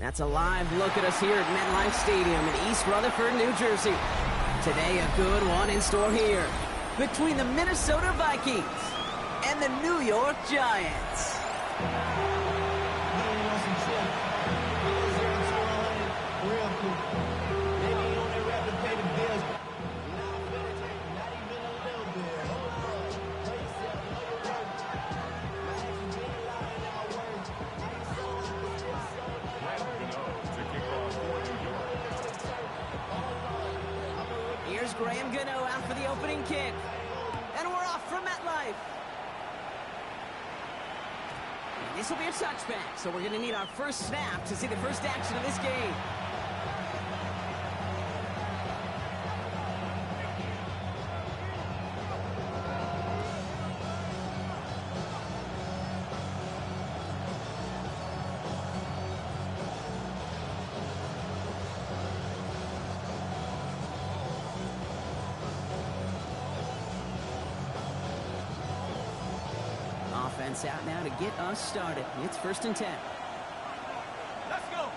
That's a live look at us here at MetLife Stadium in East Rutherford, New Jersey. Today, a good one in store here between the Minnesota Vikings and the New York Giants. Here's Graham Gano out for the opening kick. And we're off from MetLife. And this will be a touchback, so we're going to need our first snap to see the first action of this game. Offense out now to get us started. It's 1st and 10. Let's go.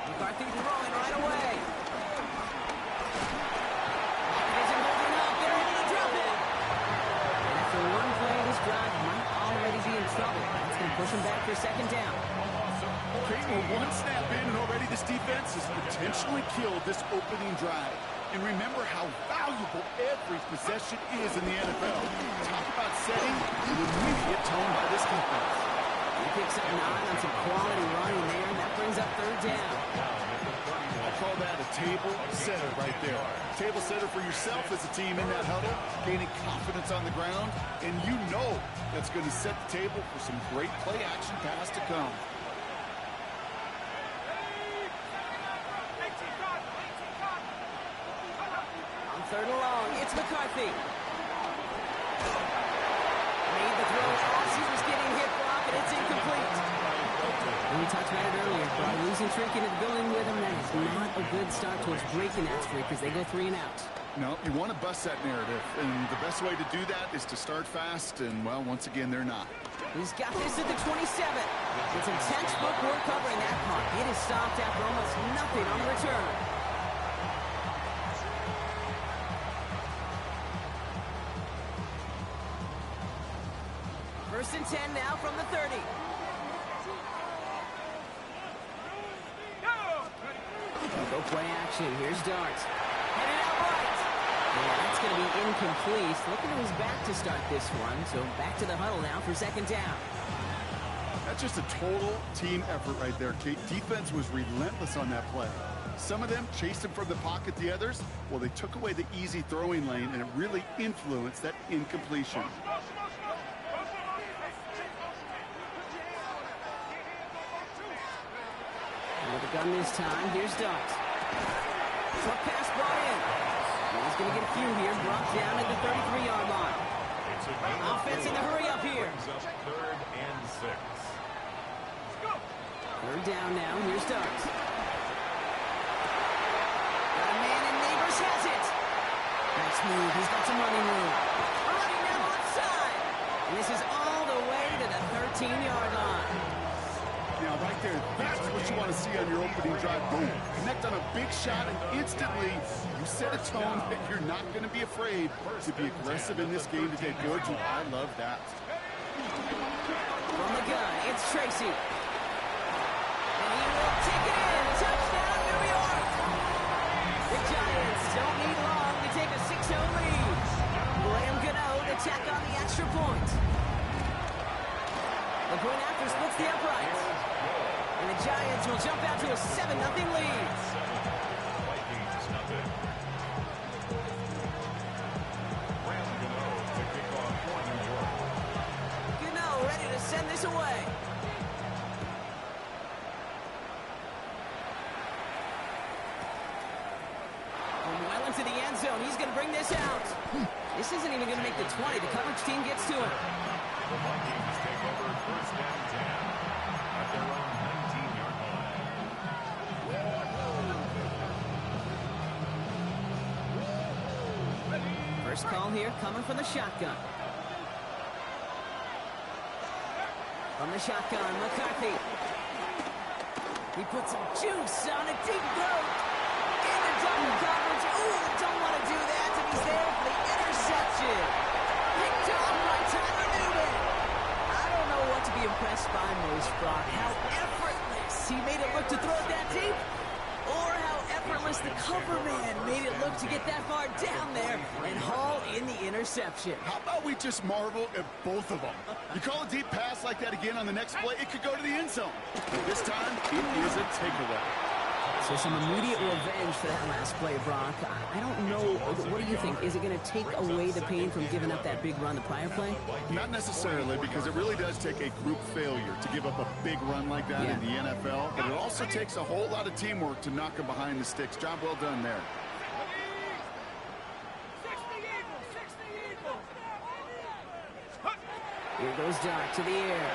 McCarthy throwing right away. Isn't holding up. They're ready to drop it. And after one play, this drive might already be in trouble. That's going to push him back for 2nd down. Okay, well, one snap in and already this defense has potentially killed this opening drive. And remember how valuable every possession is in the NFL. Talk about setting an immediate tone by this defense. He picks up 9 on some quality running there, and that brings up 3rd down. I call that a table setter right there. Table setter for yourself as a team in that huddle, gaining confidence on the ground, and you know that's going to set the table for some great play action pass to come. On 3rd and long, it's McCarthy. Made the throw as he was getting hit block, and it's incomplete. We talked about it earlier, but losing Trick into the building with him, that is not a good start towards breaking that streak as they go 3 and out. No, you want to bust that narrative, and the best way to do that is to start fast, and, well, once again, they're not. He's got this at the 27. It's some textbook work covering that punt. It is stopped after almost nothing on the return. First and 10 now from the 30. Go play action. Here's Dart. Headed out right. Yeah, that's going to be incomplete. Looking to his back to start this one. So back to the huddle now for 2nd down. That's just a total team effort right there, Kate. Defense was relentless on that play. Some of them chased him from the pocket. The others, well, they took away the easy throwing lane, and it really influenced that incompletion. With a gun this time, here's Dart. Short pass brought in. He's going to get a few here. Brought down at the 33-yard line. Offense in the hurry up here. 3rd and 6. 3rd down now. Here's Dart. Got a man, and Neighbors has it. Nice move. He's got some running room. Running now outside. And this is all the way to the 13-yard line. Now, right there, that's what you want to see on your opening drive. Boom, connect on a big shot, and instantly you set a tone that you're not going to be afraid to be aggressive in this game today. George, I love that. From the gun, it's Tracy. And he will take it in. Touchdown, New York. The Giants don't need long to take a 6-0 lead. Graham Gano to tack on the extra point. The point after splits the uprights. And the Giants will jump out to a 7-0 lead. Vikings nothing. Graham Gano to kick off for New York. Gano ready to send this away. From well into the end zone, he's going to bring this out. This isn't even going to make the 20. The coverage team gets to him. The Vikings take over 1st and 10 at their own 19-yard line. First call here coming from the shotgun. From the shotgun, McCarthy. He puts some juice on a deep throw. In the double coverage. Ooh, don't want to do that. And he's there for the interception. Picked off by Tyler Newman. I don't know what to be impressed by most, Brock. How effortless he made it look to throw it that deep, or how effortless the cover man made it look to get that far down there and haul in the interception. How about we just marvel at both of them? You call a deep pass like that again on the next play, it could go to the end zone. But this time, it is a takeaway. So some immediate revenge for that last play, Brock. I don't know. What do you think? Is it going to take away the pain from giving up that big run the prior play? Not necessarily, because it really does take a group failure to give up a big run like that in the NFL. But it also takes a whole lot of teamwork to knock them behind the sticks. Job well done there. Here goes Dark to the air.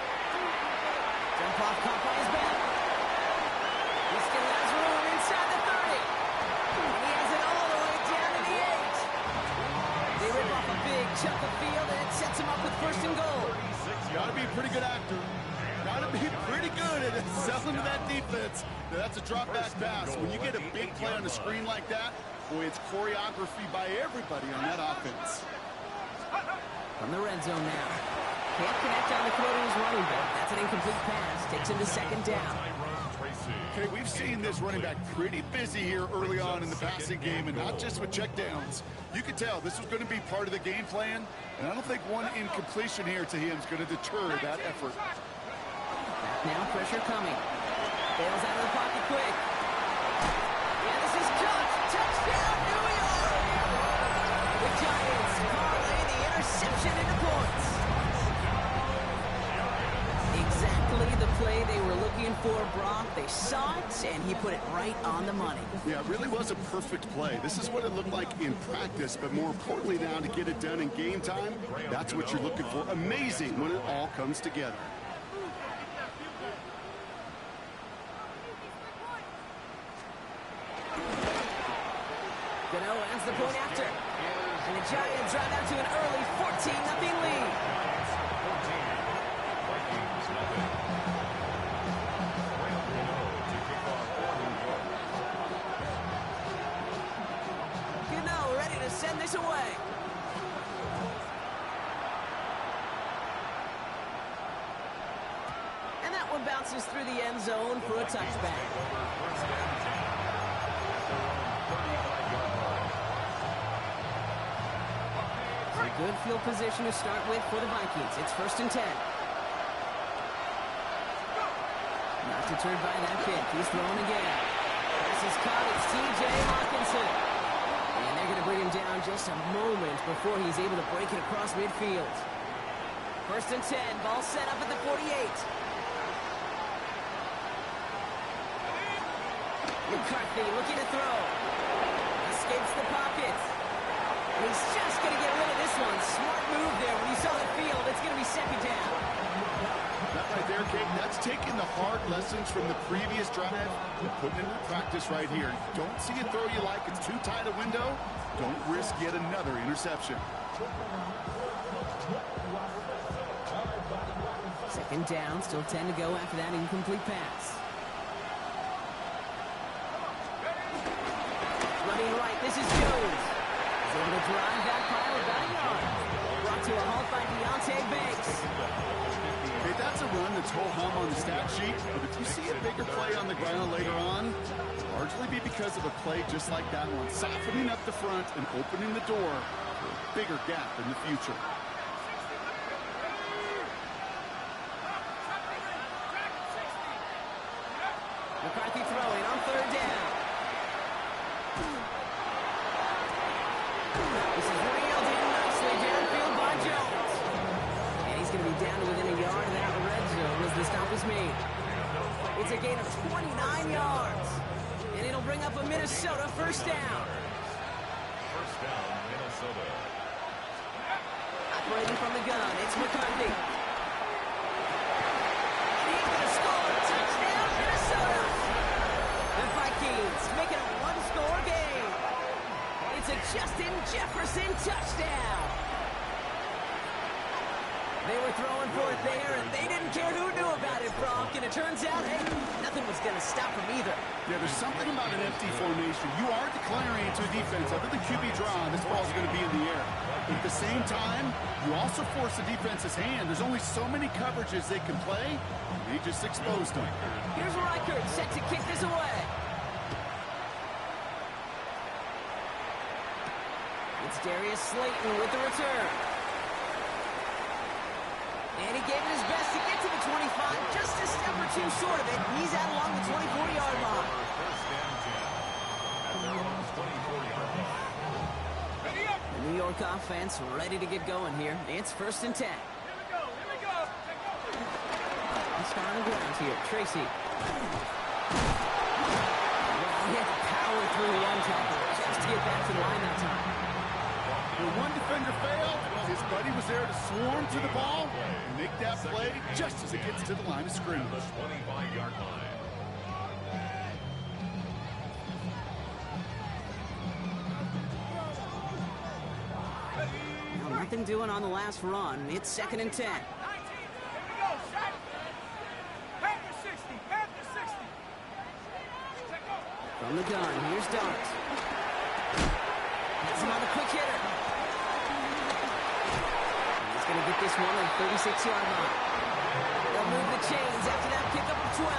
Jump off, caught by his back. He still has room inside the 30. And he has it all the way down to the 8. They rip off a big chunk of field, and it sets him up with first and goal. You got to be a pretty good actor. Got to be pretty good at selling to that defense. Now, that's a drop back pass. When you get a big play on the screen like that, boy, it's choreography by everybody on that offense. From the red zone now. Can't connect on the throw to his running back. That's an incomplete pass. Takes him to second down. Okay, we've seen this running back pretty busy here early on in the passing game, and not just with checkdowns. You can tell this was going to be part of the game plan, and I don't think one incompletion here to him is going to deter that effort. Back now, pressure coming. Bails out of the pocket quick. Yeah, this is caught. Touchdown, New York! The Giants parlay the interception into points. Exactly the play they were looking for, Brock. They saw it, and he put it right on the money. Yeah, it really was a perfect play. This is what it looked like in practice, but more importantly now to get it done in game time, that's what you're looking for. Amazing when it all comes together. Gano ends the point after. And the Giants drive out to an early 14-0 lead. Gano ready to send this away. And that one bounces through the end zone for a touchback. Good field position to start with for the Vikings. It's 1st and 10. Not deterred by that kick. He's throwing again. This is caught. It's T.J. Hawkinson. And they're going to bring him down just a moment before he's able to break it across midfield. 1st and 10. Ball set up at the 48. McCarthy looking to throw. Escapes the pocket. And he's just going to get rid of this one. Smart move there. When you saw the field, it's going to be second down. That right there, Kate, that's taking the hard lessons from the previous drive and putting it into practice right here. Don't see a throw you like. It's too tight a window. Don't risk yet another interception. Second down. Still 10 to go after that incomplete pass. Running right. This is Jones. Able to drive that pile about a yard. Brought to a halt by Deonte Banks. Okay, that's a run that's whole hum on the stat sheet, but if you see a bigger play on the ground later on, it'll largely be because of a play just like that one, softening up the front and opening the door for a bigger gap in the future. McCarthy throwing on 3rd down. This is reeled in nicely downfield by Jones. And he's going to be down to within a yard of that red zone as the stop is made. It's a gain of 29 yards. And it'll bring up a Minnesota 1st down. 1st down, Minnesota. Operating from the gun, it's McCarthy. And he's going to score. Touchdown, Minnesota. The Vikings make it a one-score game. It's a Justin Jefferson touchdown. They were throwing for it there, and they didn't care who knew about it, Brock. And it turns out, hey, nothing was going to stop them either. Yeah, there's something about an empty formation. You are declaring to a defense, other than QB draw, this ball's going to be in the air. But at the same time, you also force the defense's hand. There's only so many coverages they can play. They just exposed them. Here's Reichert set to kick this away. It's Darius Slayton with the return. And he gave it his best to get to the 25, just a step or two short of it. He's out along the 24-yard line. First down 10 at their own 24-yard line. The New York offense ready to get going here. It's 1st and 10. He's on the ground here. Tracy. Well, he had to power through one tackle just to get back to the line that time. When one defender failed, his buddy was there to swarm to the ball and make that play just as it gets to the line of scrimmage. The 25-yard line. Well, nothing doing on the last run. It's 2nd and 10. From the gun, here's Dart. That's another quick hitter. He's going to get this one on the 36-yard line. They'll move the chains after that pickup of 12.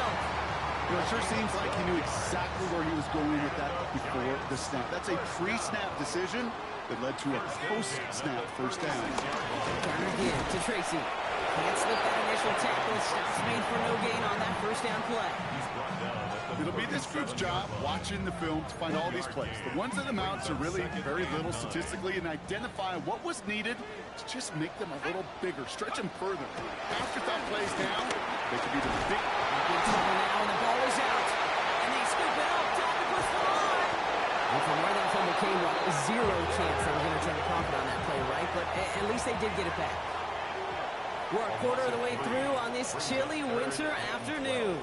You know, it sure seems like he knew exactly where he was going with that before the snap. That's a pre-snap decision that led to a post-snap first down. Down again to Tracy. Can't slip that initial tackle. Stops made for no gain on that first down play. It'll be this group's job watching the film to find all these plays. The ones that amounts are really very little statistically, and identify what was needed to just make them a little bigger, stretch them further. Afterthought plays now, they could be the big... Now, and the ball is out. And they scoop it up. Time to push the line. And from where that fumble came, zero chance they were going to turn a profit on that play, right? But at least they did get it back. We're a quarter of the way through on this chilly winter afternoon.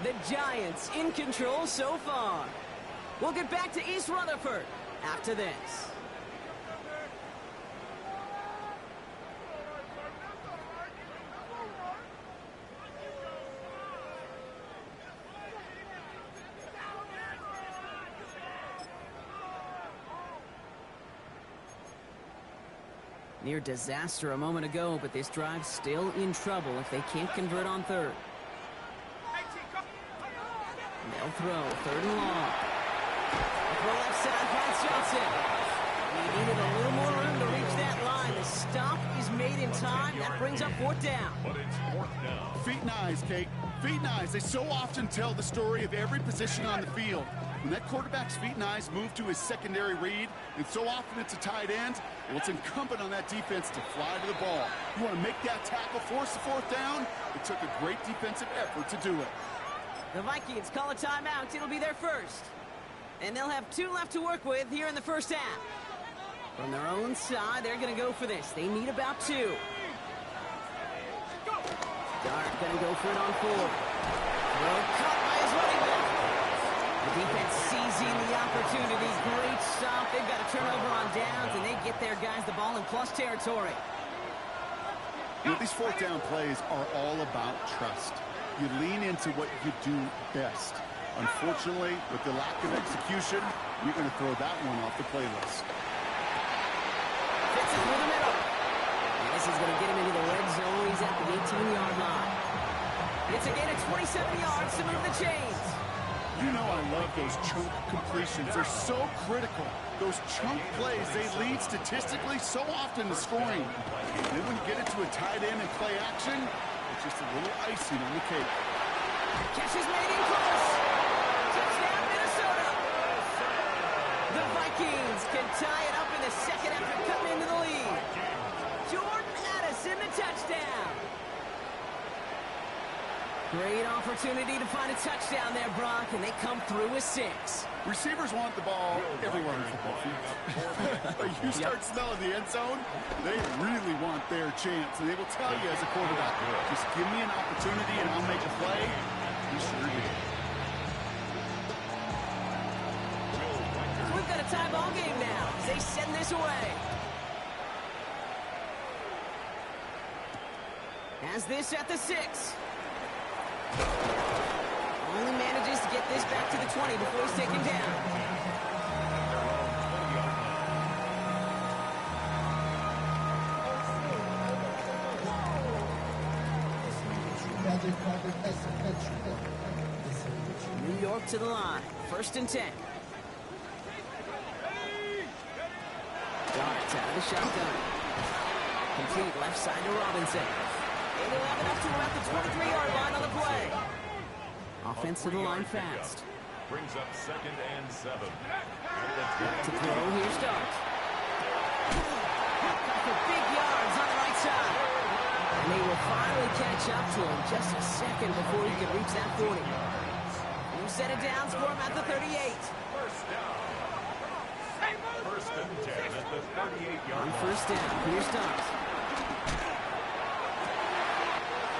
The Giants in control so far. We'll get back to East Rutherford after this. Near disaster a moment ago, but this drive's still in trouble if they can't convert on third. They'll throw, 3rd and long. Throw left side, finds Johnson. He needed a little more room to reach that line. The stop is made in time. That brings up 4th down. But it's 4th down. Feet and eyes, Kate. Feet and eyes. They so often tell the story of every position on the field. When that quarterback's feet and eyes move to his secondary read, and so often it's a tight end, well, it's incumbent on that defense to fly to the ball. You want to make that tackle, force the 4th down? It took a great defensive effort to do it. The Vikings call a timeout. It'll be their first. And they'll have 2 left to work with here in the first half. From their own side, they're going to go for this. They need about 2. Dart going to go for it on 4. Throw cut by his running back. The defense seizing the opportunity. Great stop. They've got a turnover on downs, and they get their guys the ball in plus territory. You know, these 4th down plays are all about trust. You lean into what you do best. Unfortunately, with the lack of execution, you're going to throw that one off the playlist. Fits it through the middle. And this is going to get him into the red zone. He's at the 18-yard line. It's a gain of 27 yards to move the chains. You know I love those chunk completions. They're so critical. Those chunk plays, they lead statistically so often to scoring. And then when you get it to a tight end and play action, it's just a little icing on the cake. Catch is made in close. Touchdown, Minnesota. The Vikings can tie it up in the second after cutting into the lead. Jordan Addison, the touchdown. Great opportunity to find a touchdown there, Brock, and they come through with 6. Receivers want the ball everywhere in football field. But you start smelling the end zone, they really want their chance. And they will tell you as a quarterback, just give me an opportunity and I'll make a play. He sure did. We've got a tie ball game now as they send this away. Has this at the 6. Only manages to get this back to the 20 before he's taken down. New York to the line. 1st and 10. Darts out of the shotgun. Complete left side to Robinson. And they'll have it up to about the 23-yard line on the play. Offense to the line fast. Brings up 2nd and 7. To throw, here's Starks. Got for big yards on the right side. And they will finally catch up to him just a second before he can reach that 40. New set of downs for him at the 38. First down. 1st and 10 at the 38-yard On line. 1st down, here's Starks.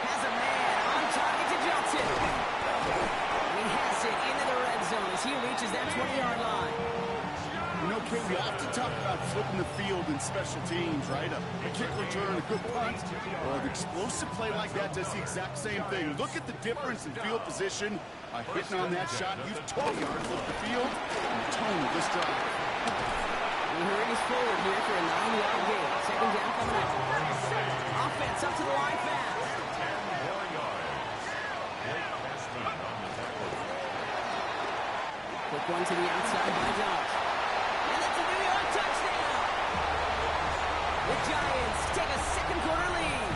Has a man on target to Johnson. And he has it into the red zone as he reaches that 20-yard line. You know, Kate, we often talk about flipping the field in special teams, right? A kick return, a good punt, or an explosive play like that does the exact same thing. Look at the difference in field position by hitting on that shot. You've totally flipped the field and the tone of this drive. He hurries forward here for a 9-yard gain. 2nd down coming up. Offense up to the line fast. 10 more yards. Late pass lead on the tackle. Quick one to the outside by Dobbs. And it's a New York touchdown. The Giants take a second-quarter lead.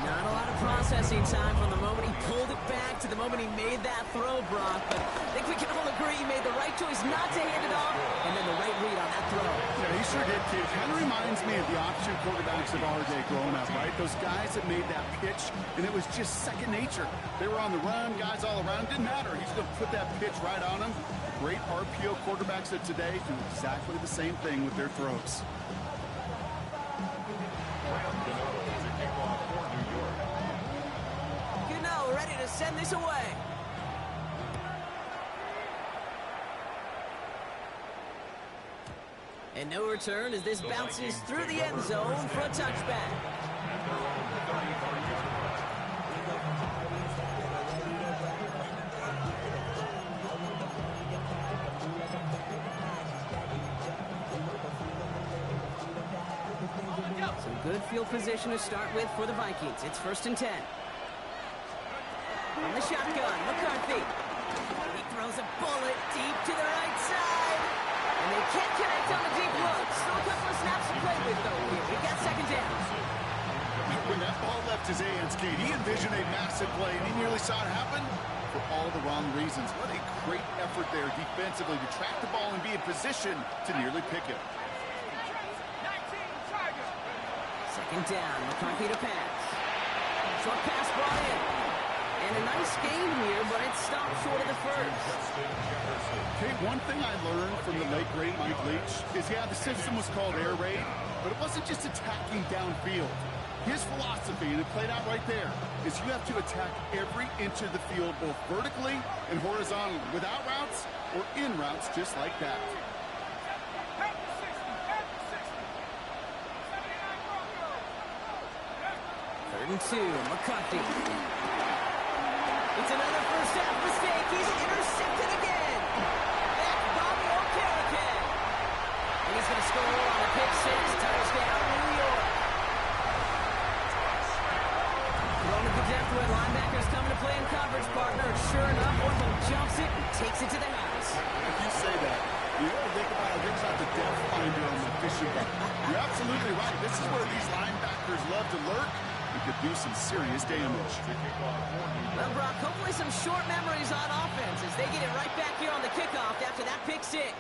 Not a lot of processing time from the moment he pulled it back to the moment he made that throw, Brock. But I think we can all agree he made the right choice not to hand it off, and then the right read on that throw. Yeah, he sure did, kid. Kind of reminds me of the option quarterbacks of our day growing up, right? Those guys that made that pitch, and it was just second nature. They were on the run, guys all around. Didn't matter. He's going to put that pitch right on them. Great RPO quarterbacks of today do exactly the same thing with their throws. Graham Gano to kick off for New York. Gano ready to send this away. And no return as this bounces through the end zone for a touchback. At their own 35-yard line. Some good field position to start with for the Vikings. It's 1st and 10. On the shotgun, McCarthy. He throws a bullet deep to the right side. And they can't connect on the deep look. Still a couple of snaps to play with, though, here. We got 2nd down. When that ball left his hands, Kate, he envisioned a massive play, and he nearly saw it happen for all the wrong reasons. What a great effort there defensively to track the ball and be in position to nearly pick it. 2nd down, McCarthy to pass. Short pass brought in. And a nice game here, but it stopped short of the first. Kate, one thing I learned from the late, great Mike Leach is, yeah, the system was called air raid, but it wasn't just attacking downfield. His philosophy, and it played out right there, is you have to attack every inch of the field, both vertically and horizontally, without routes or in routes just like that. 3rd and 2, McCarthy. It's another first half mistake. He's intercepted again. That's Bobby Okereke. And he's going to score on a pick 6. Touchdown, New York. Throwing to the depth where linebackers coming to play in coverage, partner. Sure enough, one of them jumps it and takes it to the house. If you say that, you ever think about it, it's not the depth finder on the fishing boat. You're absolutely right. This is where these linebackers love to lurk. It could do some serious damage. Well, Brock, hopefully some short memories on offense as they get it right back here on the kickoff after that pick 6.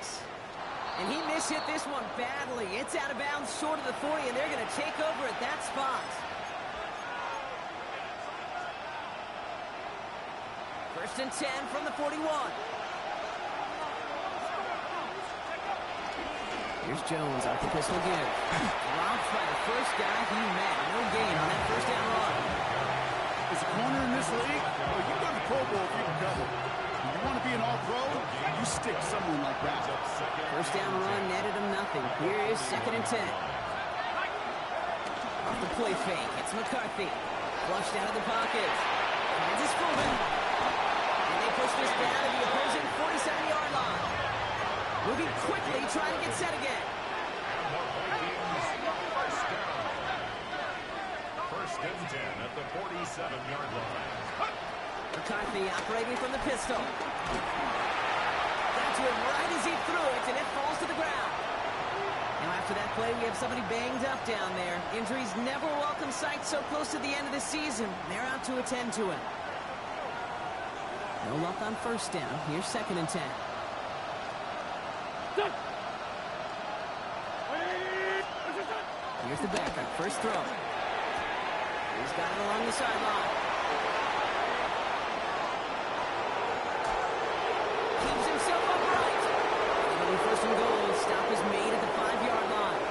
And he mishit this one badly. It's out of bounds short of the 40, and they're going to take over at that spot. 1st and 10 from the 41. Here's Jones off the pistol again. Dropped by the first guy he met. No gain on that 1st down run. As a corner in this league, well, you go to the Pro Bowl if you can cover. If you want to be an all-pro, you stick someone like that. 1st down run netted him nothing. Here is 2nd and 10. off the play fake. It's McCarthy. Flushed out of the pocket. Finds his fullback. And they push this down to the opposing 47-yard line. Moving quickly, trying to get set again. First and 10 at the 47-yard line. McCarthy operating from the pistol. Got to him right as he threw it, and it falls to the ground. Now after that play, we have somebody banged up down there. Injuries never a welcome sight so close to the end of the season. They're out to attend to him. No luck on first down. Here's second and 10. Here's the backup. First throw. He's got it along the sideline. Keeps himself upright. It'll be first and goal. Stop is made at the 5-yard line.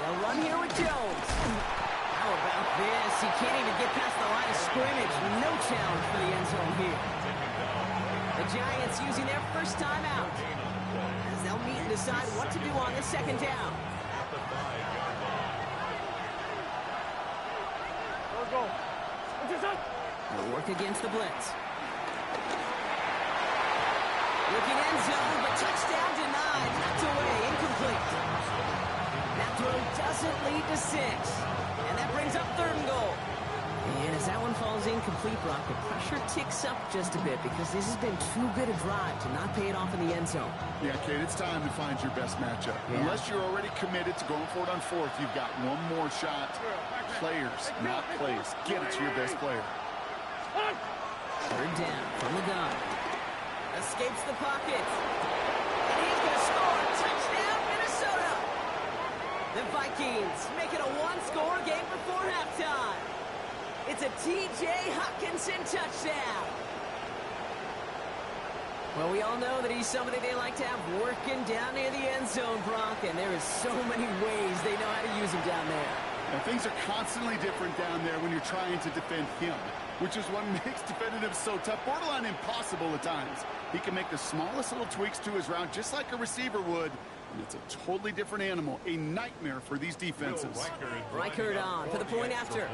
They'll run here with Jones. How about this? He can't even get past the line of scrimmage. No challenge for the end zone here. The Giants using their first timeout as they'll meet and decide what to do on this second down. They'll work against the blitz. Looking end zone, but touchdown denied. Knocked away, incomplete. That throw doesn't lead to 6. And that brings up third and goal. And as that one falls incomplete, Brock, the pressure ticks up just a bit because this has been too good a drive to not pay it off in the end zone. Yeah, Kate, it's time to find your best matchup. Yeah. Unless you're already committed to going for it on fourth, you've got one more shot. Players, not plays. Get it to your best player. Third down from the gun. Escapes the pocket. And he's going to score. Touchdown, Minnesota. The Vikings make it a one-score game before halftime. It's a T.J. Hockenson touchdown. Well, we all know that he's somebody they like to have working down near the end zone, Brock, and there is so many ways they know how to use him down there. And things are constantly different down there when you're trying to defend him, which is what makes defending him so tough, borderline impossible at times. He can make the smallest little tweaks to his route just like a receiver would, and it's a totally different animal, a nightmare for these defenses. Reichard on for the point after.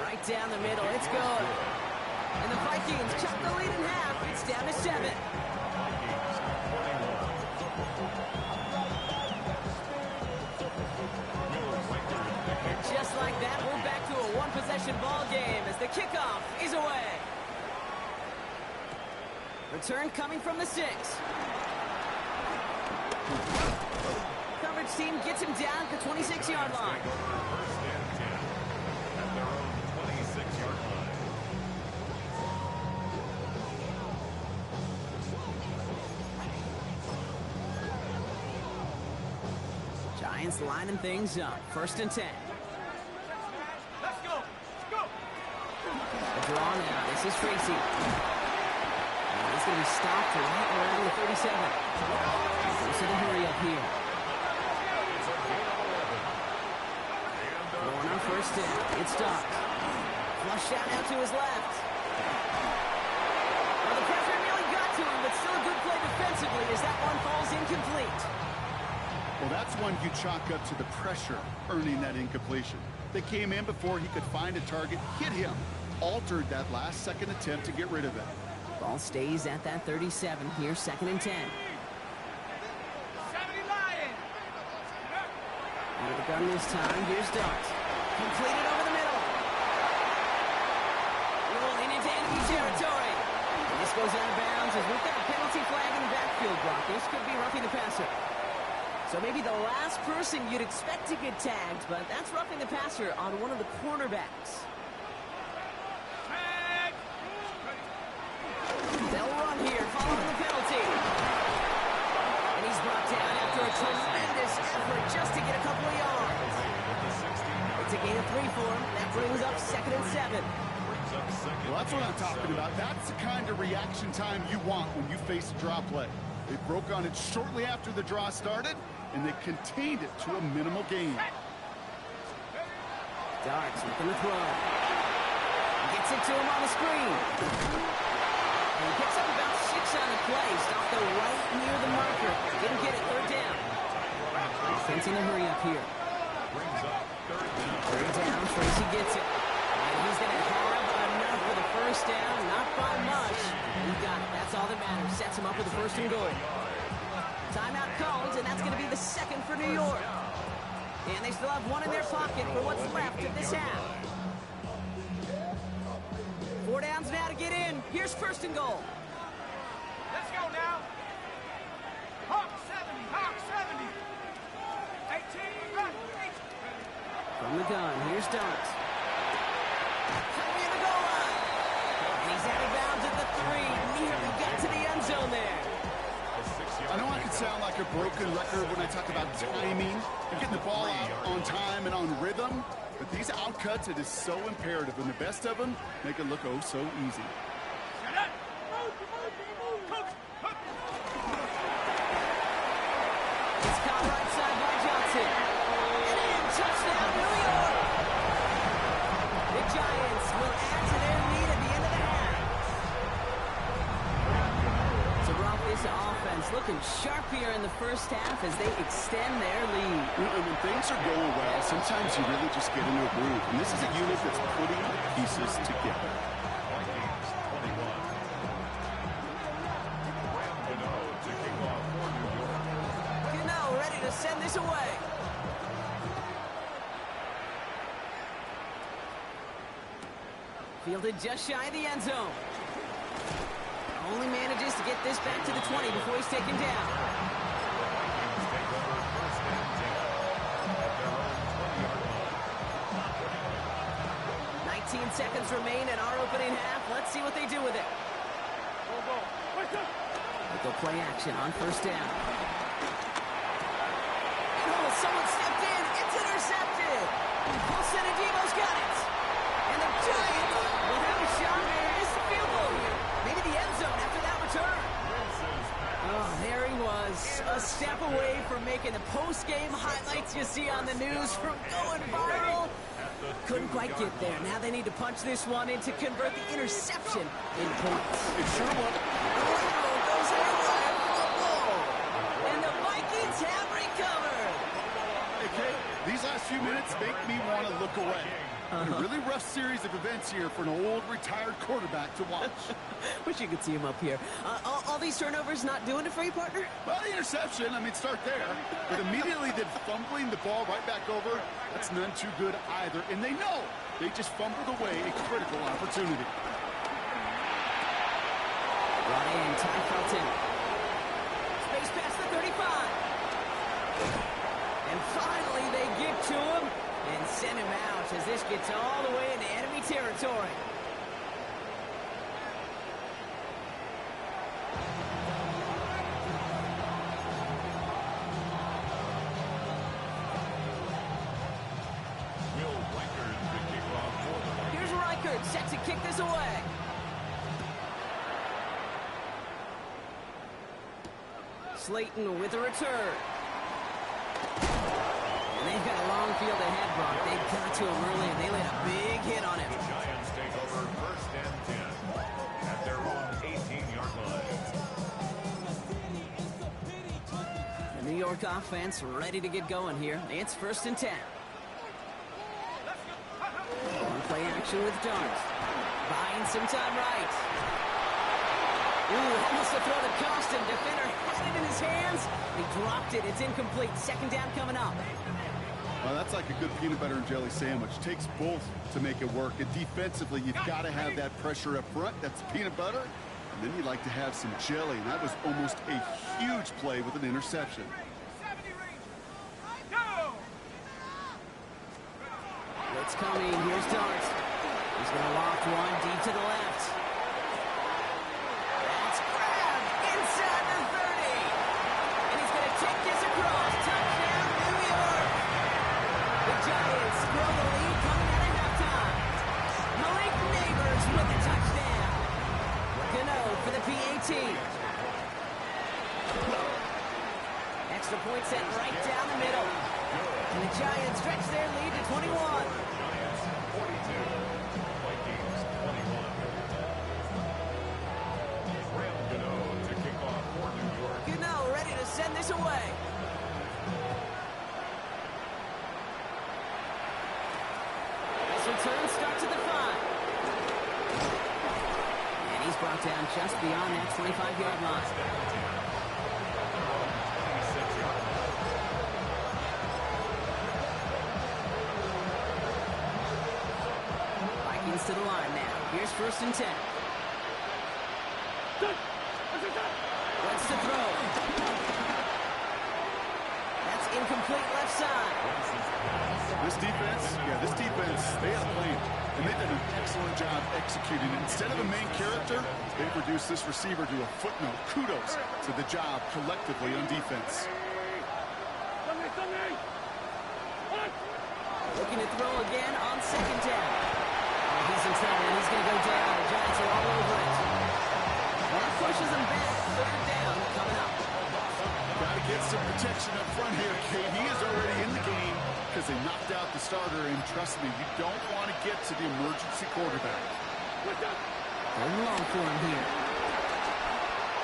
Right down the middle, it's good. And the Vikings cut the lead in half. It's down to 7. And just like that, we're back to a one-possession ball game as the kickoff is away. Return coming from the 6. Coverage team gets him down at the 26-yard line. First and 10 at their own 26-yard line. Giants lining things up. First and 10. Let's go. Let's go. A draw now. This is Tracy. And he's going to be stopped right around the 37. Goes to the hurry up here. Going on first down. It's Doug. Flush out out to his left. Well, the pressure nearly got to him, but still a good play defensively as that one falls incomplete. Well, that's one you chalk up to the pressure earning that incompletion. They came in before he could find a target, hit him, altered that last-second attempt to get rid of it. Ball stays at that 37. Here's second and 10. 70 Lions. Under the gun this time. Here's Dart. Completed over the middle. Rolling into enemy territory. And this goes out of bounds as we've got a penalty flag in the backfield, Brock. This could be roughing the passer. So maybe the last person you'd expect to get tagged, but that's roughing the passer on one of the cornerbacks. Tag. They'll run here following the penalty. And he's brought down after a tremendous effort just to get a couple of yards. It's a gain of 3 for him. That brings up second and 7. Well, that's what I'm talking about. That's the kind of reaction time you want when you face a draw play. They broke on it shortly after the draw started, and they contained it to a minimal gain. Darts looking to throw. Gets it to him on the screen. And he picks up about 6 on the play. Stopped though right near the marker. Didn't get it. Third down. Defense in a hurry up here. Third down. Tracy gets it. And he's going to have enough for the first down. Not by much. He got it. That's all that matters. Sets him up with the first and goal. Timeout called, and that's going to be the second for New York. And they still have one in their pocket for what's left of this half. 4 downs now to get in. Here's first and goal. Let's go now. Hawk 70, Hawk 70. 18, run, 8. From the gun, here's Darts. Near the goal line. And he's out of bounds at the 3. Nearly got to the end zone there. I know I can sound like a broken record when I talk about timing and getting the ball out on time and on rhythm, but these outcuts, it is so imperative, and the best of them make it look oh so easy. It's caught right side by Johnson. And in, touchdown, New York. The Giants will add to their lead at the end of the half. So Rob, this offense looking sharp here in the first half as they extend their lead. And when things are going well, sometimes you really just get into a groove, and this is a unit that's putting pieces together. Vikings 21. Graham Gano to kick off for New York. Gano ready to send this away. Fielded just shy of the end zone. Only manages to get this back to the 20 before he's taken down. Vikings take over first and 10 at their own 20-yard line. 19 seconds remain in our opening half. Let's see what they do with it. They'll play action on first down. Oh, someone stepped in. It's intercepted. Wilson and Devo's got it. And the Giants will have a shot and miss the field goal here. Maybe the end zone after that return. Oh, there he was. A step away from making the post-game highlights you see on the news from going viral. Couldn't quite get there. Now they need to punch this one in to convert the interception in points. It sure was. Goes haywire. Football. And the Vikings have recovered. Hey, Kate, these last few minutes make me want to look away. A really rough series of events here for an old retired quarterback to watch. Wish you could see him up here. All these turnovers not doing it for you, partner? Well, the interception, I mean, start there. But immediately then fumbling the ball right back over, that's none too good either. And they know they just fumbled away a critical opportunity. Brought in, Ty Felton. Space past the 35. And finally they get to him and send him out as this gets all the way into enemy territory. Will Reichard to kick off for the Vikings. Here's Reichard set to kick this away. Slayton with a return. And they've got a long field ahead, Brock. They got to him early, and they laid a big hit on him. The Giants take over first and 10 at their own 18-yard line. The New York offense ready to get going here. It's first and 10. On play action with Darts. Buying some time right. Ooh, almost a throw that cost him. Defender had it in his hands. He dropped it. It's incomplete. Second down coming up. Well, that's like a good peanut butter and jelly sandwich. Takes both to make it work. And defensively, you've got to have that pressure up front. That's peanut butter. And then you'd like to have some jelly. And that was almost a huge play with an interception. 70 range. Go! Blitz coming. Here's Darts. He's going to loft one deep to the left. That's grabbed inside the 30. And he's going to take this across. Touchdown, New York. The Giants grow the lead coming out of halftime. Malik Neighbors with the touchdown. Gano for the PAT. Extra point set right down the middle. And the Giants stretch their lead to 21. Giants 42, Vikings 21. Graham Gano to kick off for New York. Gano ready to send this away. This return starts at the 5. And he's brought down just beyond that 25-yard line. Vikings to the line now. Here's 1st and 10. Wants to throw. That's incomplete left side. This defense, they had a plan, and they've done an excellent job executing it. Instead of a main character, they've reduced this receiver to a footnote. Kudos to the job collectively on defense. Looking to throw again on 2nd down. Oh, he's in trouble, and he's going to go down. The Giants are all over it. That pushes him back. 3rd down coming up. Got to get some protection up front here, Kate. He is already in the game because they knocked out the starter, and trust me, you don't want to get to the emergency quarterback. 3rd and long for him here.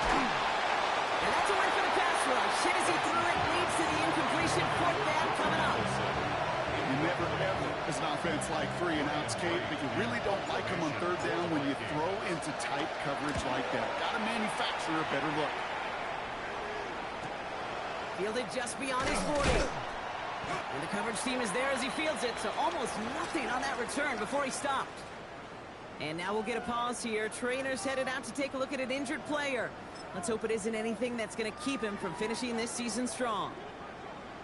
And that's a win for the pass rush. Hit as he threw it, leads to the incompletion. 4th down coming up. You never, ever, as an offense, like 3 and outs, Kate, but you really don't like them on 3rd down when you throw into tight coverage like that. Got to manufacture a better look. Fielded just beyond his 40. And the coverage team is there as he fields it, so almost nothing on that return before he stopped. And now we'll get a pause here. Trainers headed out to take a look at an injured player. Let's hope it isn't anything that's going to keep him from finishing this season strong.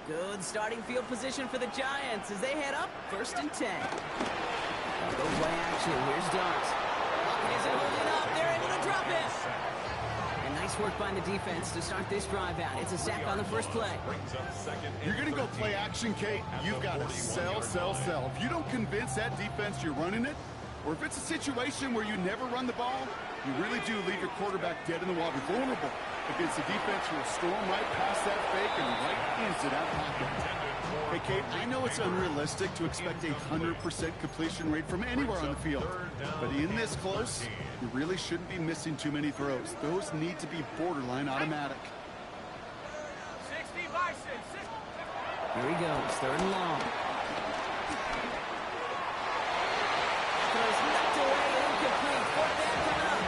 Good starting field position for the Giants as they head up 1st and 10. Go play action. Here's Dart. Pocket isn't holding up. They're able to drop it. And nice work by the defense to start this drive out. It's a sack on the first play. You're going to go play action, Kate. You've got to sell. If you don't convince that defense you're running it, or if it's a situation where you never run the ball, you really do leave your quarterback dead in the water, vulnerable against a defense who will storm right past that fake and right into that pocket. Hey, Kate, I know it's unrealistic to expect a 100% completion rate from anywhere on the field, but in this close, you really shouldn't be missing too many throws. Those need to be borderline automatic. 60 Bison. 60. Here he goes, 3rd and long. Throws knocked away, incomplete. 4th down coming up.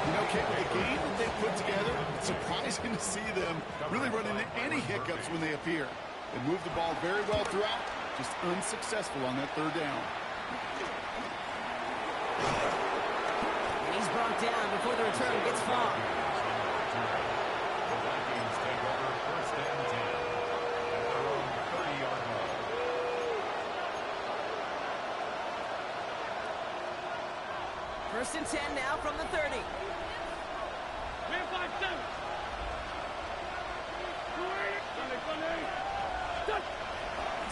You know, Kate, with the game that they put together, it's surprising to see them really run into any hiccups when they appear. They move the ball very well throughout, just unsuccessful on that 3rd down. And he's brought down before the return gets far. The Vikings take over 1st and 10 at their own 30-yard line. 1st and 10 now from the 30.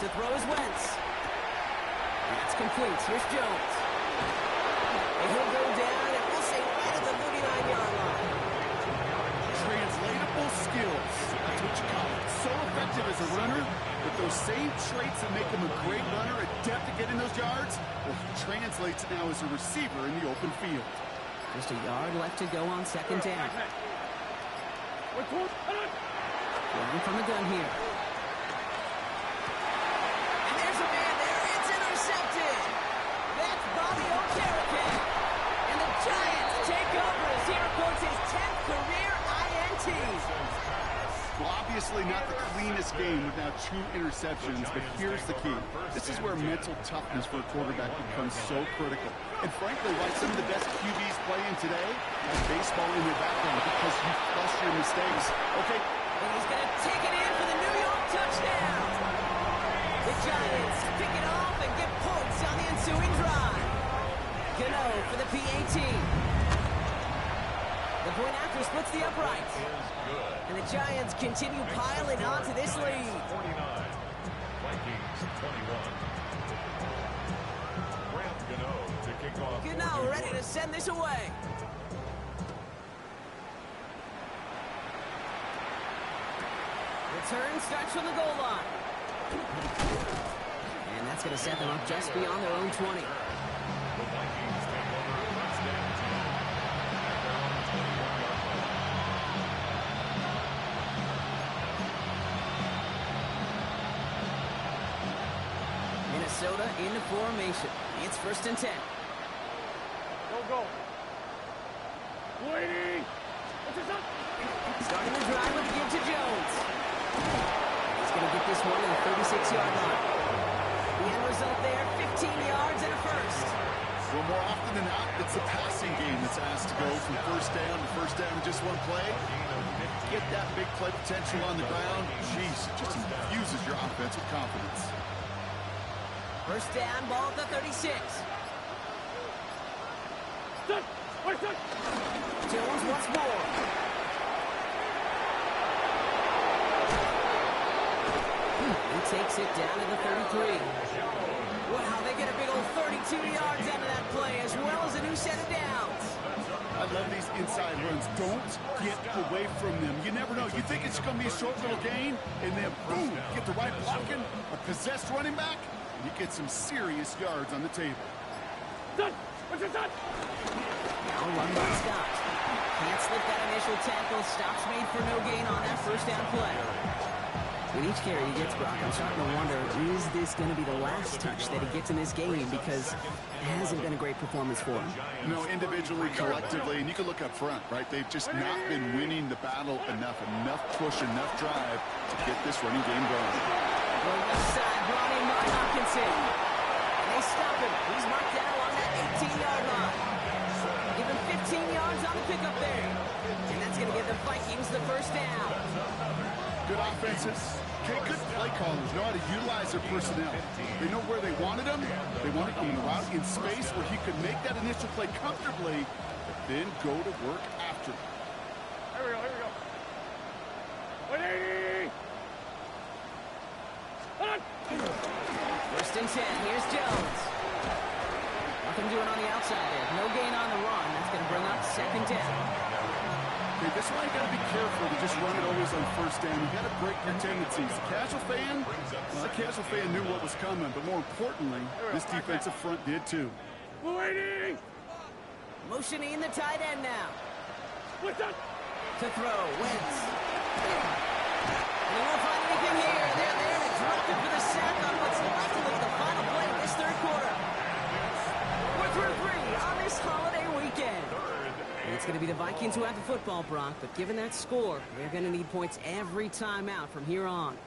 To throw is Wentz. That's complete. Here's Jones. And he'll go down, and we'll say right at the 39-yard line. Translatable skills. That's what you call it. So effective as a runner, but those same traits that make him a great runner, adept at getting those yards, well, he translates now as a receiver in the open field. Just a yard left to go on 2nd down. Running from the gun here. And there's a man there. It's intercepted. That's Bobby Okereke. And the Giants take over as he records his 10th career INT. Well, obviously not the cleanest game with now 2 interceptions, but here's the key. This is where mental toughness for a quarterback becomes so critical. And frankly, why some of the best QBs playing today have baseball in their background, because you flush your mistakes. Okay. And he's going to take it in for the New York touchdown. The Giants pick it off and get points on the ensuing drive. Gano for the PAT. The point after splits the uprights. And the Giants continue piling onto this lead. 49, Vikings 21. Graham Gano to ready to send this away. Return starts from the goal line. And that's going to set them up just beyond their own 20. The Vikings take over first and 10 at their own 21-yard line. Minnesota in the formation. It's first and 10. Go. Waiting. Starting the drive with a give to Jones. He's going to get this one in the 36-yard line. The end result there, 15 yards and a first. Well, more often than not, it's the passing game that's asked to go from first down in just one play. Get that big play potential on the ground. Jeez, just infuses your offense with confidence. First down, ball at the 36. Jones once more. He takes it down to the 33. Wow, they get a big old 32 yards out of that play, as well as a new set of downs. I love these inside runs. Don't get away from them. You never know. You think it's going to be a short little gain, and then boom, get the right blocking, a possessed running back, and you get some serious yards on the table. Now run by Scott. Can't slip that initial tackle. Stops made for no gain on that first down play. With each carry he gets, Brock, I'm starting to wonder, is this going to be the last touch that he gets in this game? Because it hasn't been a great performance for him. You know, individually, collectively, and you can look up front, right? They've just not been winning the battle enough push, enough drive to get this running game going. Going left side, brought in Mark Hopkinson. And they stop him. He's marked down along that 18-yard line. Give him 15 yards on the pickup there. And that's going to give the Vikings the first down. Good offenses. Okay, good play callers know how to utilize their personnel. They know where they wanted them. They wanted him in the route in space where he could make that initial play comfortably, but then go to work after. Here we go. 180. First and 10. Here's Jones. Nothing doing on the outside there. No gain on the run. That's going to bring up second down. Okay, this is why you got to be careful to just run it always on first down. You got to break your tendencies. The casual fan knew what was coming, but more importantly, this defensive front did too. Waiting. Motioning the tight end now. What's that? To throw, Wentz. They won't find anything here. They're there to drop it for the sack on what's likely the final play of this third quarter. We're through 3 on this holiday weekend. It's going to be the Vikings who have the football, Brock, but given that score, they're going to need points every time out from here on.